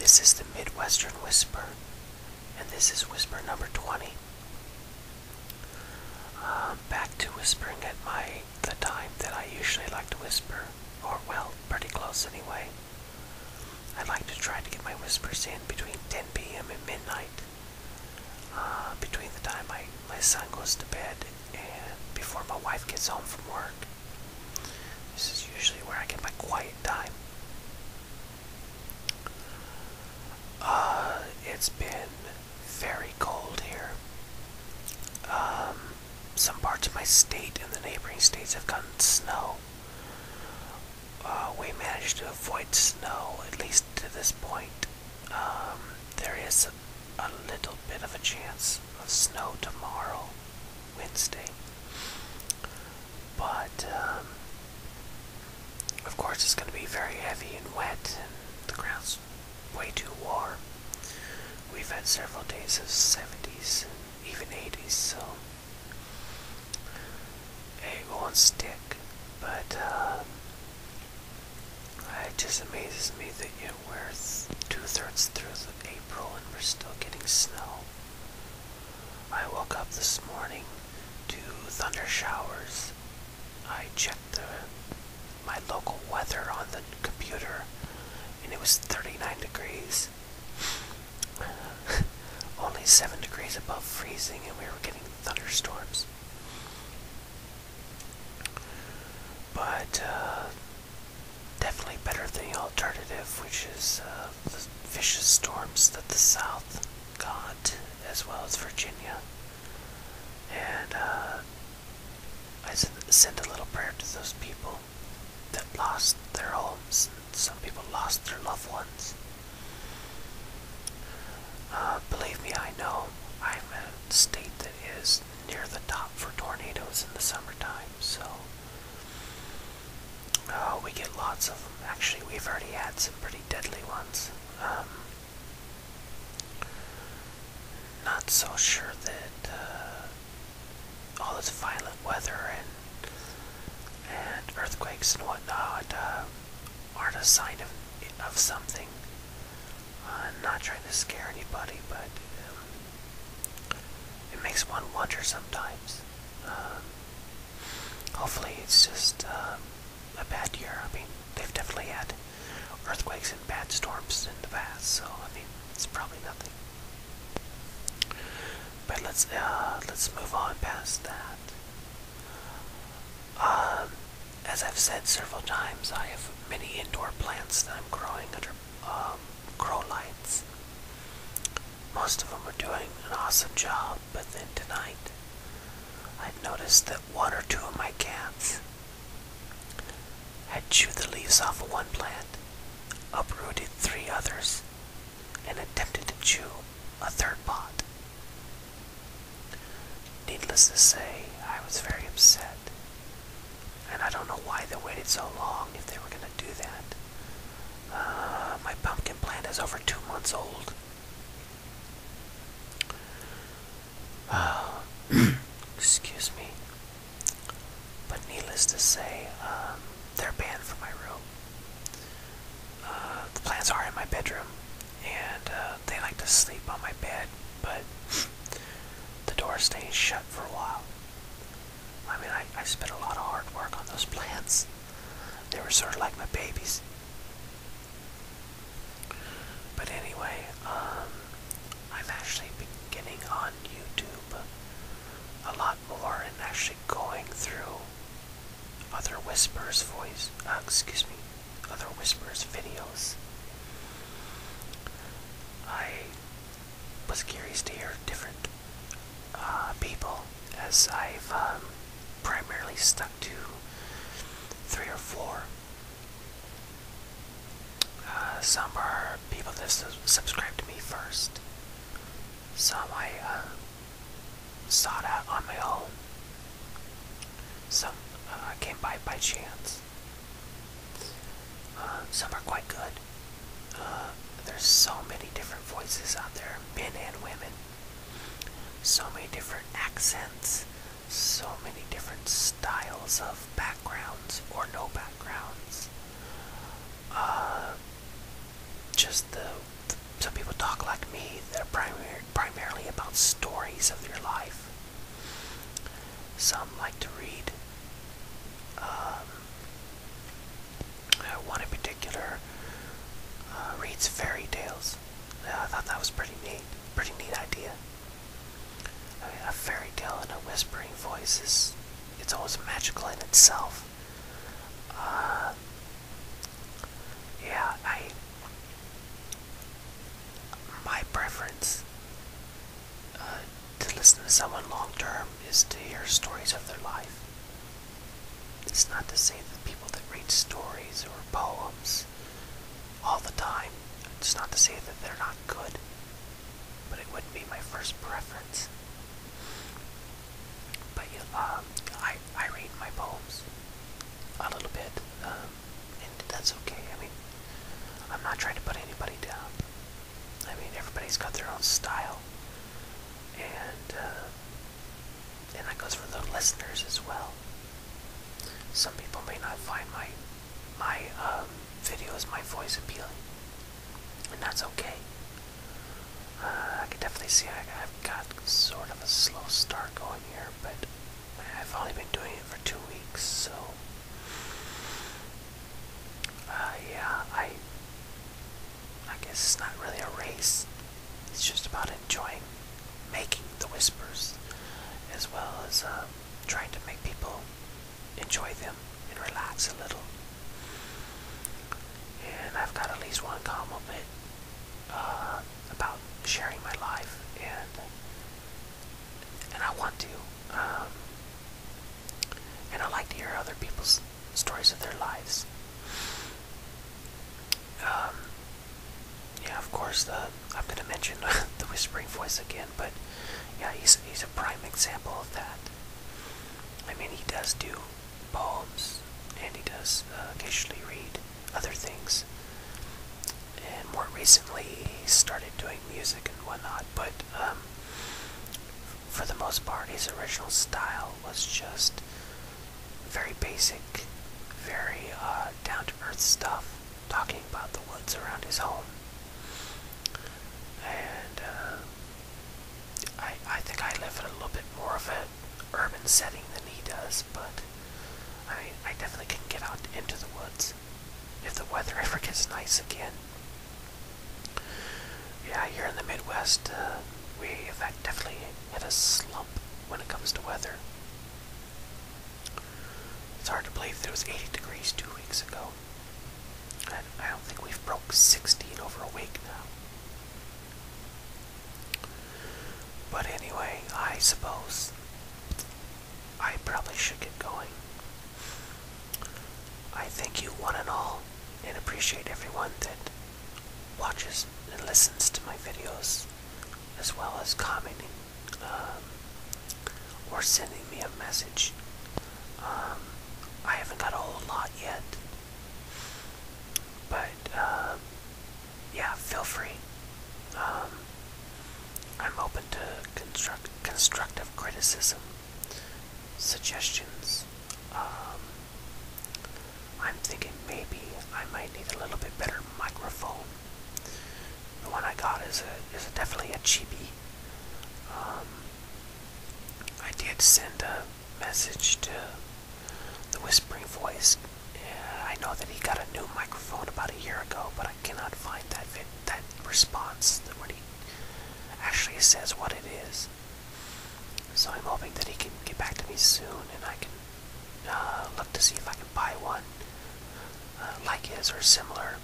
This is the Midwestern Whisper, and this is Whisper number 20. Back to whispering at the time that I usually like to whisper, or well, pretty close anyway. I like to try to get my whispers in between 10 p.m. and midnight, between the time my son goes to bed and before my wife gets home from work. This is usually where I get my quiet time. It's been very cold here. Some parts of my state and the neighboring states have gotten snow. We managed to avoid snow, at least to this point. There is a little bit of a chance of snow tomorrow, Wednesday. But, of course it's going to be very heavy and wet, and the ground's way too warm. We've had several days of 70s and even 80s, so it won't stick. But it just amazes me that we're 2/3 through April and we're still getting snow. I woke up this morning to thunder showers. I checked my local weather on the computer, and it was 39 degrees. Only 7 degrees above freezing, and we were getting thunderstorms. But definitely better than the alternative, which is the vicious storms that the South got, as well as Virginia. And I send a little prayer to those people that lost their homes. Some people lost their loved ones. Believe me, I know I'm a state that is near the top for tornadoes in the summertime, so we get lots of them. Actually, we've already had some pretty deadly ones. Not so sure that all this violent weather and earthquakes and whatnot aren't a sign of something. I'm not trying to scare anybody, but it makes one wonder sometimes. Hopefully it's just a bad year. I mean, they've definitely had earthquakes and bad storms in the past, so I mean, it's probably nothing. But let's move on past that. As I've said several times, I have many indoor plants that I'm growing under grow lights. Most of them are doing an awesome job, but then tonight I'd noticed that one or two of my cats had chewed the leaves off of one plant, uprooted 3 others, and attempted to chew a 3rd pot. Needless to say, I was very upset, and I don't know why they waited so long if they were going to do that. My pumpkin plant is over 2 months old. Excuse me. But needless to say, they're banned from my room. The plants are in my bedroom, and they like to sleep on my bed, but the door stays shut for a while. I mean, I spent a lot of hard work on those plants. They were sort of like my babies. But anyway, I'm actually beginning on YouTube a lot more and actually going through other Whispers videos. I was curious to hear different people, as I've primarily stuck to 3 or 4. Some are people that subscribed to me first. Some I sought out on my own. Some came by chance. Some are quite good. There's so many different voices out there, men and women. So many different accents. So many different styles of backgrounds or no backgrounds. Just the some people talk like me that are primarily about stories of your life. Some like to read. One in particular reads fairy tales. I thought that was pretty neat idea. I mean, a fairy tale in a whispering voice it's almost magical in itself. Yeah, my preference to listen to someone long term is to hear stories of their life. It's not to say that people that read stories or poems all the time, it's not to say that they're not good, but it wouldn't be my first preference. But I read my poems a little bit, and that's okay. I mean, I'm not trying to put anybody down. I mean, everybody's got their own style, and that goes for the listeners as well. Some people may not find my videos, my voice appealing, and that's okay. I can definitely see I've got sort of a slow start going here, but I've only been doing it for 2 weeks, so yeah, I guess it's not really a race. It's just about enjoying making the whispers, as well as trying to make people enjoy them and relax a little. And I've got at least one comment about sharing my life, and I want to, and I like to hear other people's stories of their lives. Yeah, of course, I'm going to mention the whispering voice again, but yeah, he's a prime example of that. I mean, he does do poems, and he does occasionally read other things, and more recently he started doing music and whatnot, but for the most part his original style was just very basic, very down-to-earth stuff, talking about the woods around his home. And I think I live in a little bit more of an urban setting than he does, but I definitely can get out into the woods if the weather ever gets nice again. Yeah, here in the Midwest, we have definitely hit a slump when it comes to weather. It's hard to believe that it was 80 degrees 2 weeks ago. I don't think we've broke 60 in over a week now. But anyway, I suppose I probably should get going. I thank you one and all, and appreciate everyone that watches and listens to my videos, as well as commenting or sending me a message. I haven't got a whole lot yet, but yeah, feel free. I'm open to constructive criticism, suggestions. I'm thinking maybe I might need a little bit better microphone. The one I got is definitely a cheapie. I did send a message to the Whispering Voice. I know that he got a new microphone about a year ago, but I cannot find that response when he actually says what it is. So I'm hoping that he can get back to me soon, and I can look to see if I can buy one like his or similar,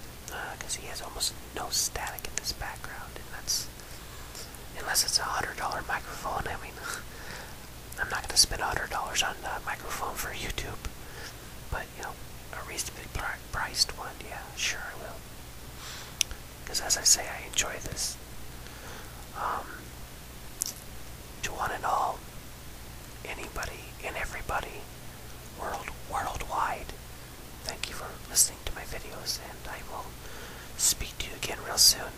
because he has almost no static in his background, and that's, unless it's $100 microphone. I mean, I'm not going to spend $100 on a microphone for YouTube, but you know, a reasonably priced one, yeah, sure I will. Because as I say, I enjoy this. To one and all, anybody and everybody, worldwide, thank you for listening to my videos, and I will speak to you again real soon.